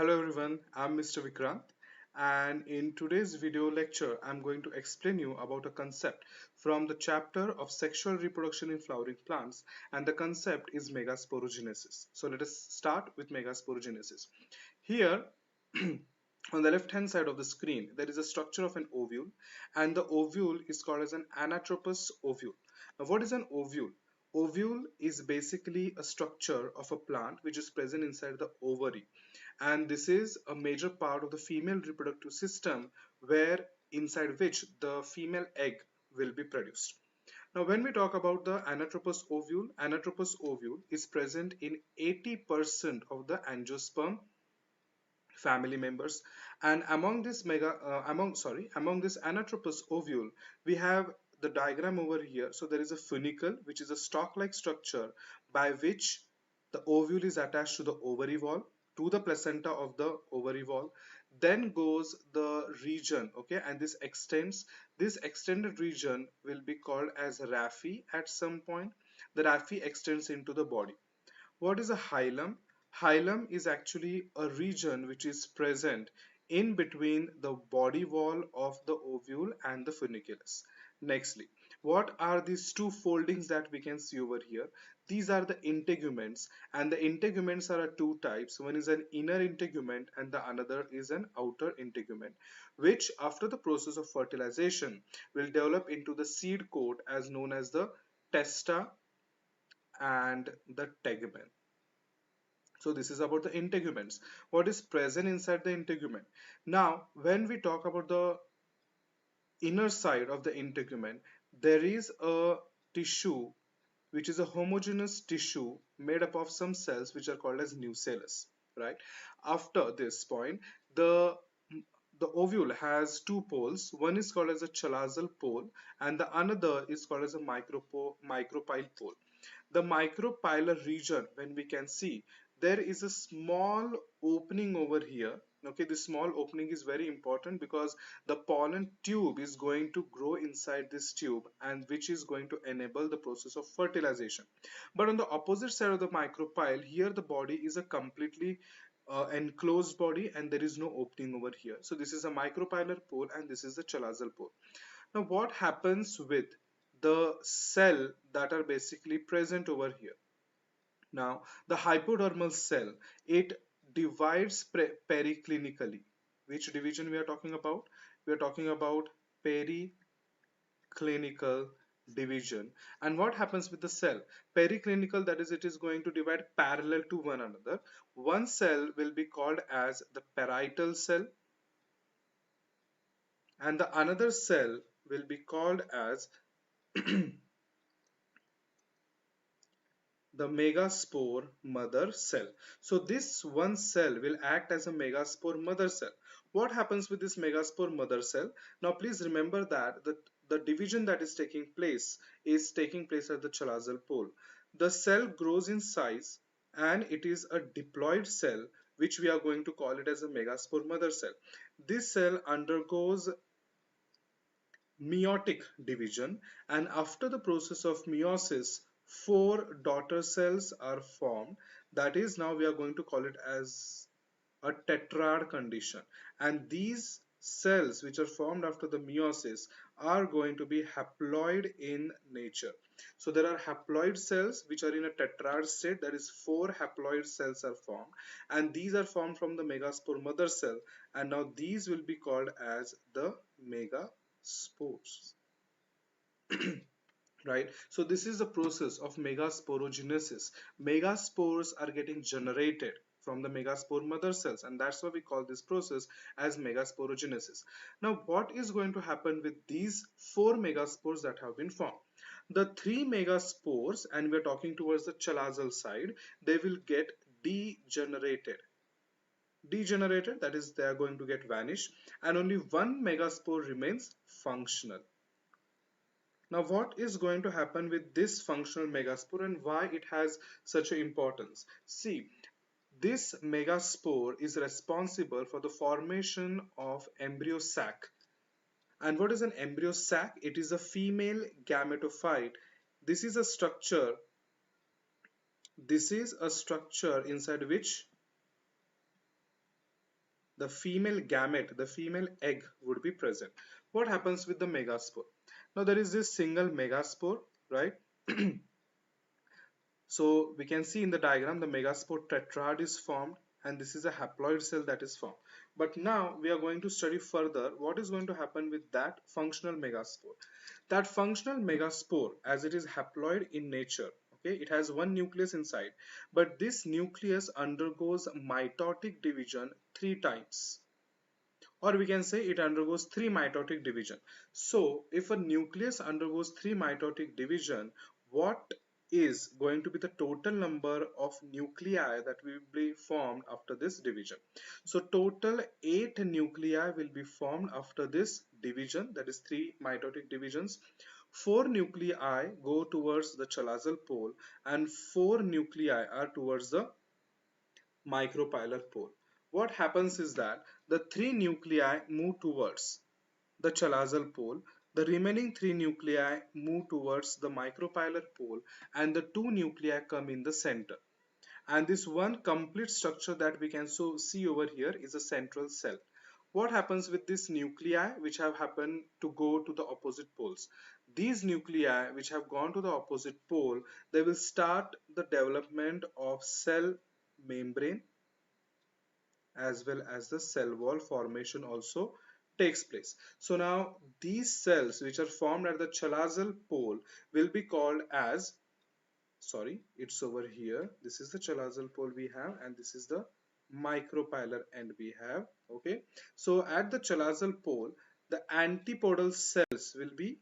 Hello everyone, I'm Mr. Vikrant, and in today's video lecture I'm going to explain you about a concept from the chapter of sexual reproduction in flowering plants, and the concept is megasporogenesis. So let us start with megasporogenesis. Here on the left hand side of the screen there is a structure of an ovule, and the ovule is called as an anatropous ovule. Now what is an ovule? Ovule is basically a structure of a plant which is present inside the ovary, and this is a major part of the female reproductive system, where inside which the female egg will be produced. Now when we talk about the anatropous ovule is present in 80% of the angiosperm family members, and among this among this anatropous ovule we have the diagram over here. So there is a funicle, which is a stalk like structure by which the ovule is attached to the ovary wall, to the placenta of the ovary wall. Then goes the region, okay, and this extended region will be called as raphe. At some point the raphe extends into the body. What is a hilum? Hilum is actually a region which is present in between the body wall of the ovule and the funiculus. Nextly, what are these two foldings that we can see over here? These are the integuments, and the integuments are two types. One is an inner integument and the another is an outer integument, which after the process of fertilization will develop into the seed coat as known as the testa and the tegumen. So this is about the integuments. What is present inside the integument? Now, when we talk about the inner side of the integument, there is a tissue which is a homogeneous tissue made up of some cells which are called as nucellus, right? After this point, the ovule has two poles. One is called as a chalazal pole, and the another is called as a micropyle pole. The micropylar region, when we can see, there is a small opening over here. Okay, this small opening is very important because the pollen tube is going to grow inside this tube, and which is going to enable the process of fertilization. But on the opposite side of the micropyle, here the body is a completely enclosed body and there is no opening over here. So this is a micropylar pole and this is the chalazal pole. Now what happens with the cell that are basically present over here? Now the hypodermal cell, it divides periclinically. Which division we are talking about? We are talking about periclinical division. And what happens with the cell? Periclinical, that is, it is going to divide parallel to one another. One cell will be called as the parietal cell, and the another cell will be called as the megaspore mother cell. So this one cell will act as a megaspore mother cell. What happens with this megaspore mother cell? Now please remember that the division that is taking place at the chalazal pole. The cell grows in size and it is a diploid cell, which we are going to call it as a megaspore mother cell. This cell undergoes meiotic division, and after the process of meiosis, four daughter cells are formed. That is, now we are going to call it as a tetrad condition, and these cells which are formed after the meiosis are going to be haploid in nature. So there are haploid cells which are in a tetrad state, that is four haploid cells are formed, and these are formed from the megaspore mother cell, and now these will be called as the megaspores. Right, so this is the process of megasporogenesis. Megaspores are getting generated from the megaspore mother cells, and that's why we call this process as megasporogenesis. Now what is going to happen with these four megaspores that have been formed? The three megaspores, and we're talking towards the chalazal side, they will get degenerated, that is, they are going to get vanished, and only one megaspore remains functional. Now what is going to happen with this functional megaspore and why it has such an importance? See, this megaspore is responsible for the formation of embryo sac. And what is an embryo sac? It is a female gametophyte. This is a structure. This is a structure inside which the female gamete, the female egg would be present. What happens with the megaspore? Now there is this single megaspore, right? So we can see in the diagram the megaspore tetrad is formed, and this is a haploid cell that is formed. But now we are going to study further what is going to happen with that functional megaspore. That functional megaspore, as it is haploid in nature, okay, it has one nucleus inside, but this nucleus undergoes mitotic division 3 times, or we can say it undergoes 3 mitotic division. So if a nucleus undergoes 3 mitotic division, what is going to be the total number of nuclei that will be formed after this division? So total 8 nuclei will be formed after this division, that is 3 mitotic divisions. 4 nuclei go towards the chalazal pole and 4 nuclei are towards the micropylar pole. What happens is that the 3 nuclei move towards the chalazal pole, the remaining 3 nuclei move towards the micropylar pole, and the 2 nuclei come in the center. And this one complete structure that we can see over here is a central cell. What happens with these nuclei which have happened to go to the opposite poles? These nuclei which have gone to the opposite pole, they will start the development of cell membrane as well as the cell wall formation also takes place. So now these cells which are formed at the chalazal pole will be called as, sorry, it's over here, this is the chalazal pole we have and this is the micropylar end we have. Okay, so at the chalazal pole the antipodal cells will be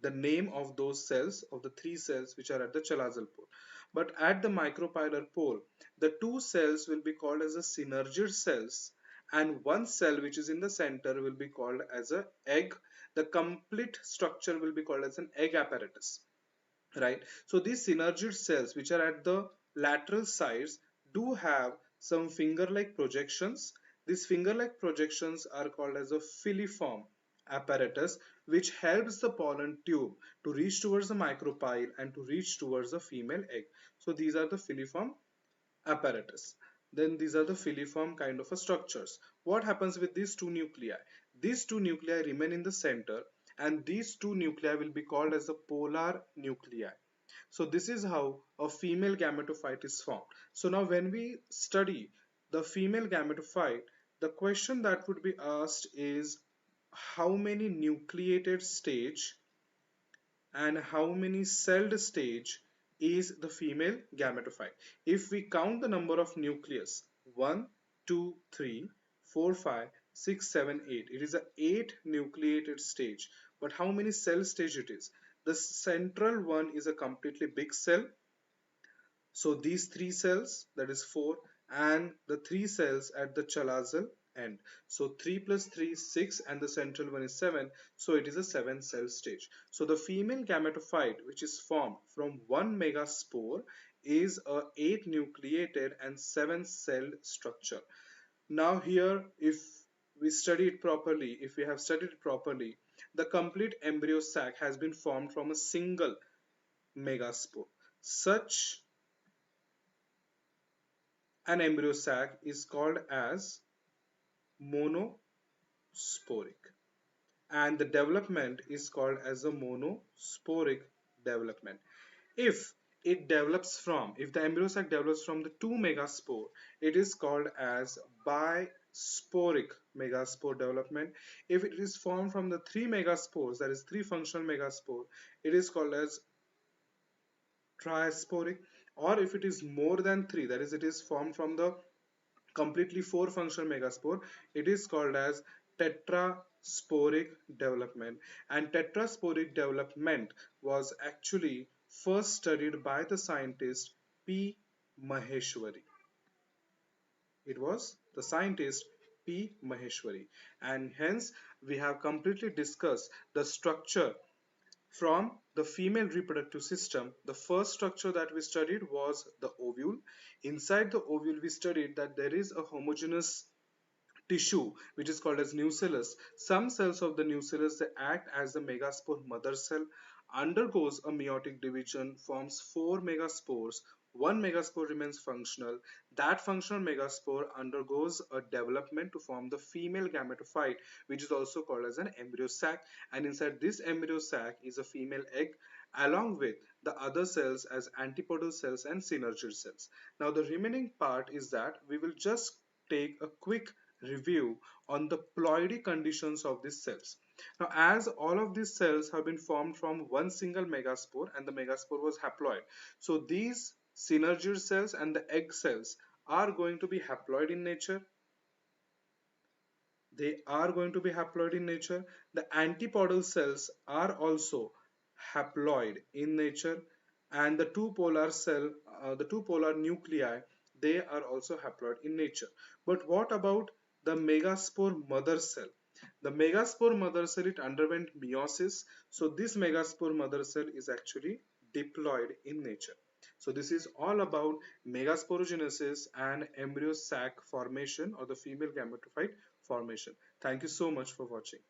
the name of those cells, of the 3 cells which are at the chalazal pole. But at the micropylar pole, the 2 cells will be called as the synergid cells, and one cell which is in the center will be called as a egg. The complete structure will be called as an egg apparatus, right? So these synergid cells which are at the lateral sides do have some finger-like projections. These finger-like projections are called as a filiform apparatus, which helps the pollen tube to reach towards the micropyle and to reach towards the female egg. So these are the filiform apparatus. Then these are the filiform kind of a structures. What happens with these 2 nuclei? These 2 nuclei remain in the center, and these 2 nuclei will be called as the polar nuclei. So this is how a female gametophyte is formed. So now when we study the female gametophyte, the question that would be asked is how many nucleated stage and how many celled stage is the female gametophyte. If we count the number of nucleus, 1, 2, 3, 4, 5, 6, 7, 8, it is a 8 nucleated stage. But how many cell stage it is? The central one is a completely big cell. So these 3 cells, that is 4, and the 3 cells at the chalazal end. So 3 plus 3 is 6 and the central one is 7. So it is a 7-cell stage. So the female gametophyte which is formed from one megaspore is a 8 nucleated and 7-celled structure. Now here if we study it properly, if we have studied it properly, the complete embryo sac has been formed from a single megaspore. Such an embryo sac is called as monosporic, and the development is called as a monosporic development. If it develops from, if the embryo sac develops from the 2 megaspore, it is called as bisporic megaspore development. If it is formed from the 3 megaspores, that is 3 functional megaspore, it is called as triasporic. Or if it is more than 3, that is it is formed from the completely 4 functional megaspore, it is called as tetrasporic development. And tetrasporic development was actually first studied by the scientist P. Maheshwari. It was the scientist P. Maheshwari, and hence we have completely discussed the structure from the female reproductive system. The first structure that we studied was the ovule. Inside the ovule, we studied that there is a homogeneous tissue which is called as nucellus. Some cells of the nucellus, they act as the megaspore mother cell, undergoes a meiotic division, forms 4 megaspores. one megaspore remains functional. That functional megaspore undergoes a development to form the female gametophyte, which is also called as an embryo sac. And inside this embryo sac is a female egg along with the other cells as antipodal cells and synergid cells. Now the remaining part is that we will just take a quick review on the ploidy conditions of these cells. Now, as all of these cells have been formed from one single megaspore and the megaspore was haploid, so these synergid cells and the egg cells are going to be haploid in nature. They are going to be haploid in nature. The antipodal cells are also haploid in nature, and the two polar nuclei, they are also haploid in nature. But what about the megaspore mother cell? The megaspore mother cell, it underwent meiosis, so this megaspore mother cell is actually diploid in nature. So this is all about megasporogenesis and embryo sac formation or the female gametophyte formation. Thank you so much for watching.